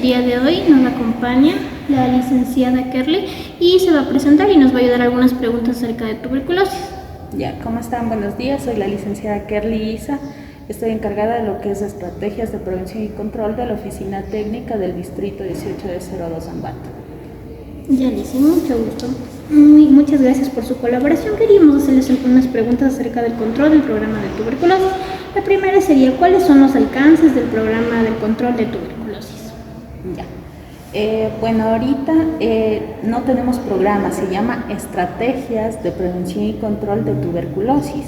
día de hoy nos acompaña la licenciada Kerly y se va a presentar y nos va a ayudar a algunas preguntas acerca de tuberculosis. Ya, ¿cómo están? Buenos días, soy la licenciada Kerly Isa. Estoy encargada de lo que es estrategias de prevención y control de la Oficina Técnica del Distrito 18 de 02 Ambato. Ya, Lizy, mucho gusto. Muchas gracias por su colaboración. Queríamos hacerles algunas preguntas acerca del control del programa de tuberculosis. La primera sería, ¿cuáles son los alcances del programa del control de tuberculosis? Ya. Bueno, ahorita no tenemos programa, se llama Estrategias de Prevención y Control de Tuberculosis.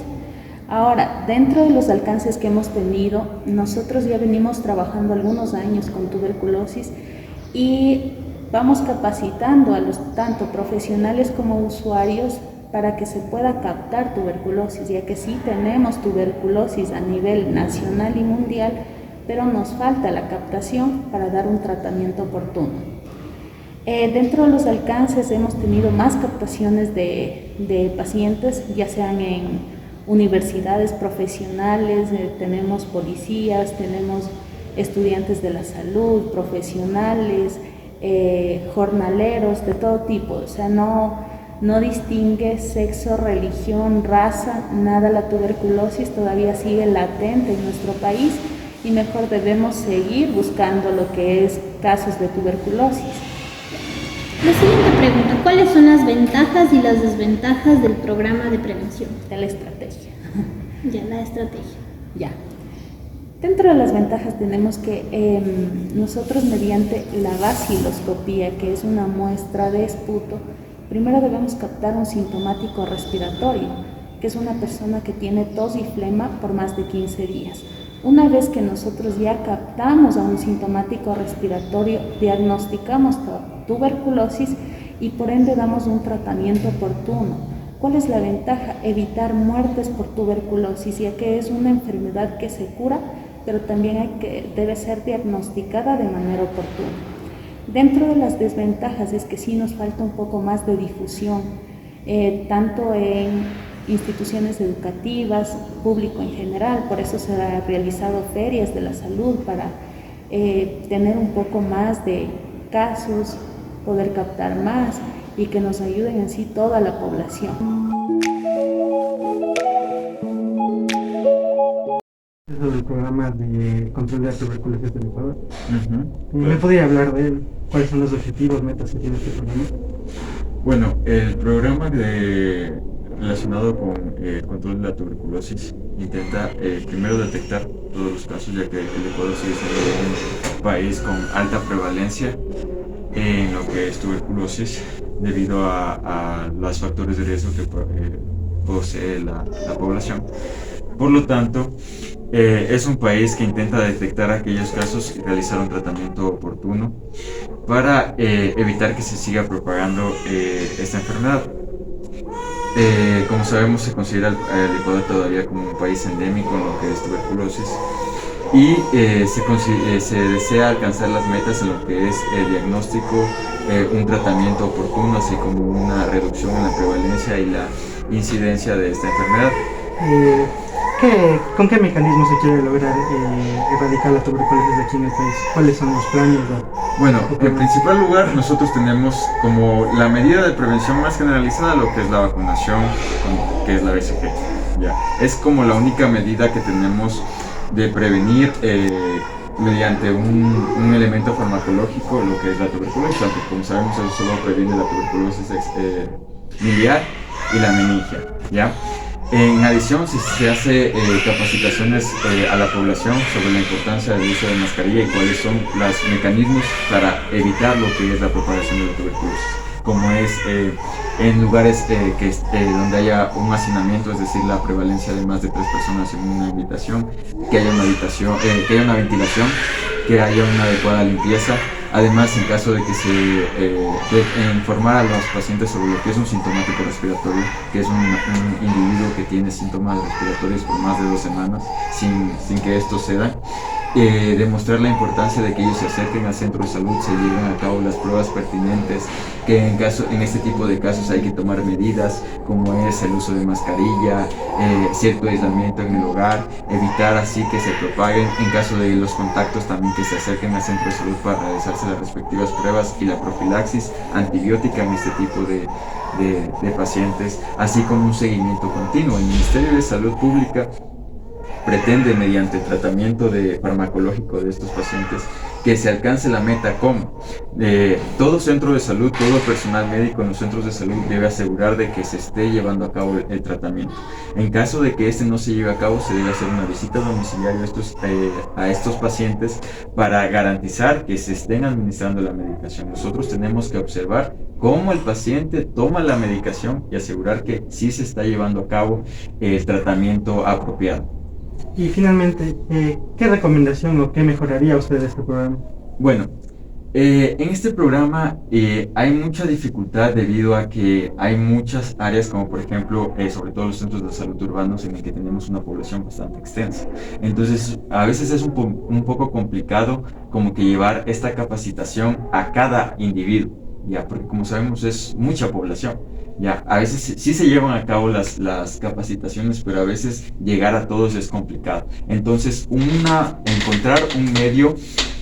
Ahora, dentro de los alcances que hemos tenido, nosotros ya venimos trabajando algunos años con tuberculosis y vamos capacitando a los tanto profesionales como usuarios para que se pueda captar tuberculosis, ya que sí tenemos tuberculosis a nivel nacional y mundial, pero nos falta la captación para dar un tratamiento oportuno. Dentro de los alcances hemos tenido más captaciones de pacientes, ya sean en universidades profesionales, tenemos policías, tenemos estudiantes de la salud, profesionales, jornaleros de todo tipo, o sea, no distingue sexo, religión, raza, nada. La tuberculosis todavía sigue latente en nuestro país y mejor debemos seguir buscando lo que es casos de tuberculosis. La siguiente pregunta, ¿cuáles son las ventajas y las desventajas del programa de prevención? De la estrategia. Ya, la estrategia. Ya. Dentro de las ventajas tenemos que nosotros mediante la baciloscopía, que es una muestra de esputo, primero debemos captar un sintomático respiratorio, que es una persona que tiene tos y flema por más de 15 días. Una vez que nosotros ya captamos a un sintomático respiratorio, diagnosticamos tuberculosis y por ende damos un tratamiento oportuno. ¿Cuál es la ventaja? Evitar muertes por tuberculosis, ya que es una enfermedad que se cura, pero también debe ser diagnosticada de manera oportuna. Dentro de las desventajas es que sí nos falta un poco más de difusión, tanto en instituciones educativas, público en general. Por eso se han realizado ferias de la salud para tener un poco más de casos, poder captar más y que nos ayuden en sí toda la población. Sobre el programa de control de la tuberculosis del Ecuador. ¿Me podría hablar de él? ¿Cuáles son los objetivos, metas que tiene este programa? Bueno, el programa relacionado con el control de la tuberculosis intenta primero detectar todos los casos, ya que el Ecuador sigue siendo un país con alta prevalencia en lo que es tuberculosis debido a los factores de riesgo que posee la población. Por lo tanto, es un país que intenta detectar aquellos casos y realizar un tratamiento oportuno para evitar que se siga propagando esta enfermedad. Como sabemos, se considera el Ecuador todavía como un país endémico en lo que es tuberculosis y se desea alcanzar las metas en lo que es el diagnóstico, un tratamiento oportuno, así como una reducción en la prevalencia y la incidencia de esta enfermedad. ¿Con qué mecanismo se quiere lograr erradicar la tuberculosis aquí en el país? ¿Cuáles son los planes? Bueno, en principal lugar nosotros tenemos como la medida de prevención más generalizada lo que es la vacunación, que es la BCG. Ya. Es como la única medida que tenemos de prevenir mediante un elemento farmacológico lo que es la tuberculosis, aunque como sabemos eso solo previene la tuberculosis miliar y la meningia, ¿ya? En adición, si se hace capacitaciones a la población sobre la importancia del uso de mascarilla y cuáles son los mecanismos para evitar lo que es la propagación de la tuberculosis, como es en lugares donde haya un hacinamiento, es decir, la prevalencia de más de 3 personas en una habitación, que haya una ventilación, que haya una adecuada limpieza. Además, en caso de que de informar a los pacientes sobre lo que es un sintomático respiratorio, que es un individuo que tiene síntomas respiratorios por más de 2 semanas sin que esto ceda, demostrar la importancia de que ellos se acerquen al centro de salud, se lleven a cabo las pruebas pertinentes, que en este tipo de casos hay que tomar medidas como es el uso de mascarilla, cierto aislamiento en el hogar, evitar así que se propaguen, en caso de los contactos también que se acerquen al centro de salud para realizarse las respectivas pruebas y la profilaxis antibiótica en este tipo de pacientes, así como un seguimiento continuo. El Ministerio de Salud Pública pretende, mediante el tratamiento farmacológico de estos pacientes, que se alcance la meta como todo centro de salud, todo personal médico en los centros de salud debe asegurar de que se esté llevando a cabo el tratamiento. En caso de que este no se lleve a cabo, se debe hacer una visita domiciliaria a estos pacientes para garantizar que se estén administrando la medicación. Nosotros tenemos que observar cómo el paciente toma la medicación y asegurar que sí se está llevando a cabo el tratamiento apropiado. Y finalmente, ¿qué recomendación o qué mejoraría usted de este programa? Bueno, en este programa hay mucha dificultad debido a que hay muchas áreas, como por ejemplo, sobre todo los centros de salud urbanos, en el que tenemos una población bastante extensa. Entonces, a veces es un poco complicado como que llevar esta capacitación a cada individuo, ya, porque como sabemos es mucha población. Ya, a veces sí se llevan a cabo las capacitaciones, pero a veces llegar a todos es complicado. Entonces, encontrar un medio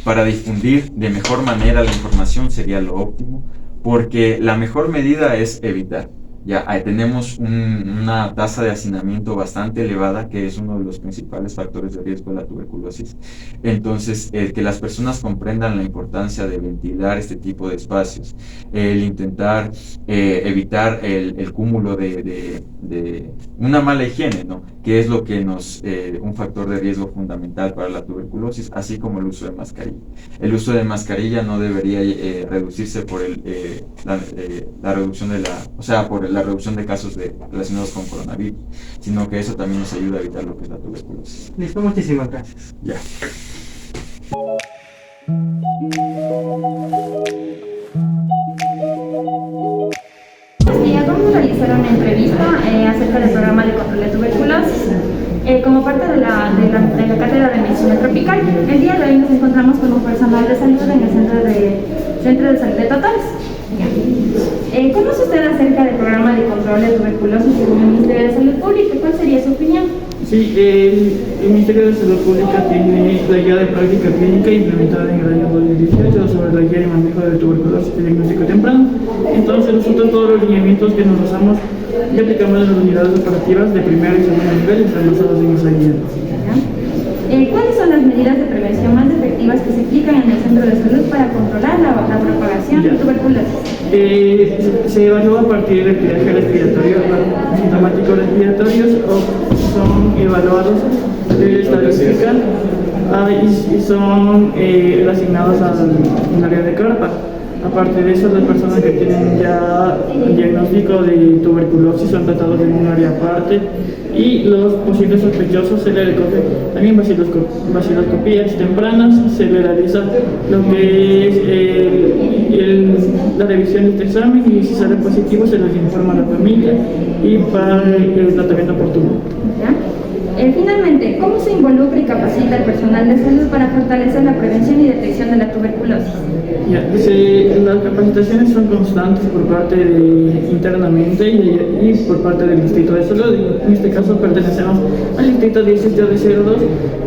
para difundir de mejor manera la información sería lo óptimo, porque la mejor medida es evitar. Ya tenemos una tasa de hacinamiento bastante elevada, que es uno de los principales factores de riesgo de la tuberculosis. Entonces, que las personas comprendan la importancia de ventilar este tipo de espacios, el intentar evitar el cúmulo de una mala higiene, ¿no? Que es lo que un factor de riesgo fundamental para la tuberculosis, así como el uso de mascarilla. El uso de mascarilla no debería reducirse por la reducción por la reducción de casos relacionados con coronavirus, sino que eso también nos ayuda a evitar lo que es la tuberculosis. Listo, muchísimas gracias. Ya. Vamos a realizar una entrevista acerca del programa de control de tuberculosis. Como parte de la cátedra de medicina tropical, el día de hoy nos encontramos con un personal de salud en el centro de salud de Totales. ¿Conoce usted acerca del programa de control de tuberculosis según el Ministerio de Salud Pública? ¿Cuál sería su opinión? Sí, el Ministerio de Salud Pública tiene la guía de práctica clínica implementada en el año 2018 sobre la guía de manejo de tuberculosis y diagnóstico temprano. Entonces, nosotros todos los lineamientos que nos basamos y aplicamos en las unidades operativas de primer y segundo nivel están basados en esa guía. ¿Cuáles son las medidas de prevención más efectivas que se aplican en el centro de salud para controlar la propagación de tuberculosis? Se evalúa a partir del triaje respiratorio, sintomáticos respiratorios, o son evaluados de estadística y son asignados al área de carpa. Aparte de eso, las personas que tienen ya el diagnóstico de tuberculosis son tratados en un área aparte, y los posibles sospechosos se les recoge también vaciloscopías tempranas, se le realiza lo que es la revisión de este examen, y si sale positivo se les informa a la familia y para el tratamiento oportuno. Finalmente, ¿cómo se involucra y capacita el personal de salud para fortalecer la prevención y detección de la tuberculosis? Las capacitaciones son constantes por parte internamente y por parte del Distrito de Salud. En este caso pertenecemos al Distrito 17 de 02,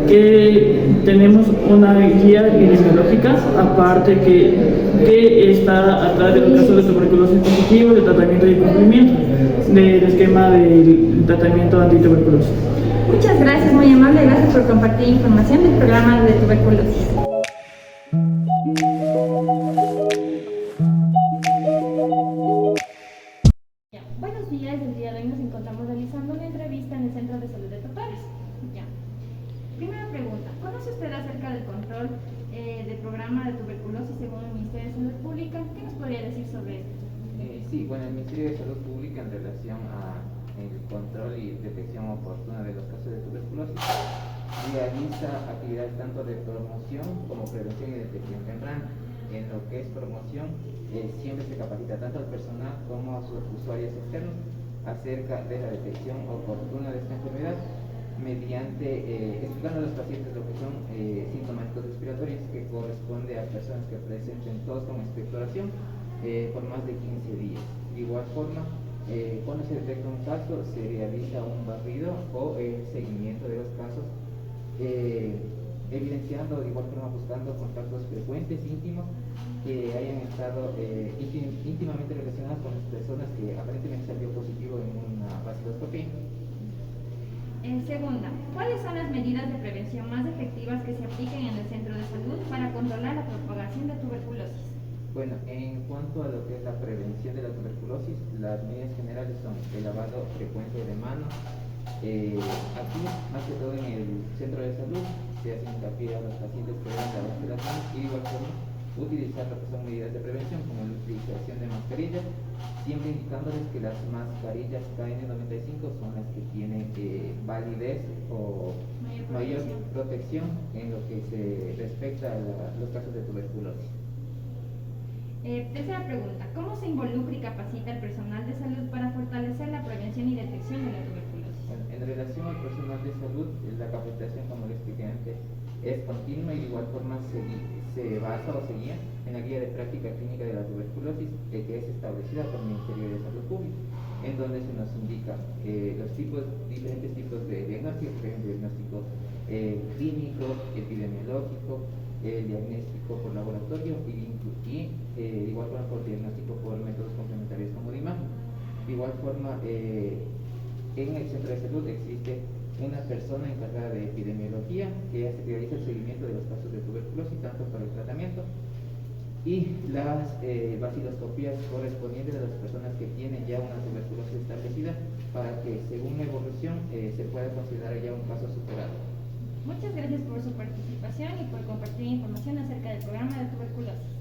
que tenemos una guía epidemiológica aparte que está atrás de los casos de tuberculosis positivos, de tratamiento y cumplimiento del esquema del tratamiento antituberculosis. Muchas gracias, muy amable, gracias por compartir información del programa de tuberculosis. Buenos días, el día de hoy nos encontramos realizando una entrevista en el Centro de Salud de Totales. Primera pregunta, ¿conoce usted acerca del control del programa de tuberculosis según el Ministerio de Salud Pública? ¿Qué nos podría decir sobre esto? Sí, bueno, el Ministerio de Salud Pública, en relación a el control y detección oportuna de los casos de tuberculosis, realiza actividades tanto de promoción como prevención y detección temprana. En lo que es promoción, siempre se capacita tanto al personal como a sus usuarios externos acerca de la detección oportuna de esta enfermedad, mediante explicando a los pacientes lo que son sintomáticos respiratorios que corresponde a personas que presenten tos con expectoración por más de 15 días. De igual forma, cuando se detecta un caso, se realiza un barrido o el seguimiento de los casos, evidenciando, de igual forma buscando contactos frecuentes, íntimos, que hayan estado íntimamente relacionados con las personas que aparentemente salió positivo en una vaciloscopía. Segunda, ¿cuáles son las medidas de prevención más efectivas que se apliquen en el centro de salud para controlar la propagación de tuberculosis? Bueno, en cuanto a lo que es la prevención de la tuberculosis, las medidas generales son el lavado frecuente de manos. Aquí, más que todo en el centro de salud, se hace hincapié a los pacientes que deben lavarse las manos y de igual forma utilizar lo que son medidas de prevención como la utilización de mascarillas, siempre indicándoles que las mascarillas KN95 son las que tienen validez o mayor protección en lo que se respecta a los casos de tuberculosis. Tercera pregunta, ¿cómo se involucra y capacita el personal de salud para fortalecer la prevención y detección de la tuberculosis? Bueno, en relación al personal de salud, la capacitación, como les expliqué antes, es continua y de igual forma se basa o se guía en la guía de práctica clínica de la tuberculosis que es establecida por el Ministerio de Salud Pública, en donde se nos indica los diferentes tipos de diagnóstico, por ejemplo, diagnóstico clínico, epidemiológico, diagnóstico por laboratorio y de igual forma por diagnóstico por métodos complementarios como de imagen. De igual forma, en el centro de salud existe una persona encargada de epidemiología que realiza el seguimiento de los casos de tuberculosis tanto para el tratamiento y las vaciloscopías correspondientes de las personas que tienen ya una tuberculosis establecida para que según la evolución se pueda considerar ya un caso superado. Muchas gracias por su participación y por compartir información acerca del programa de tuberculosis.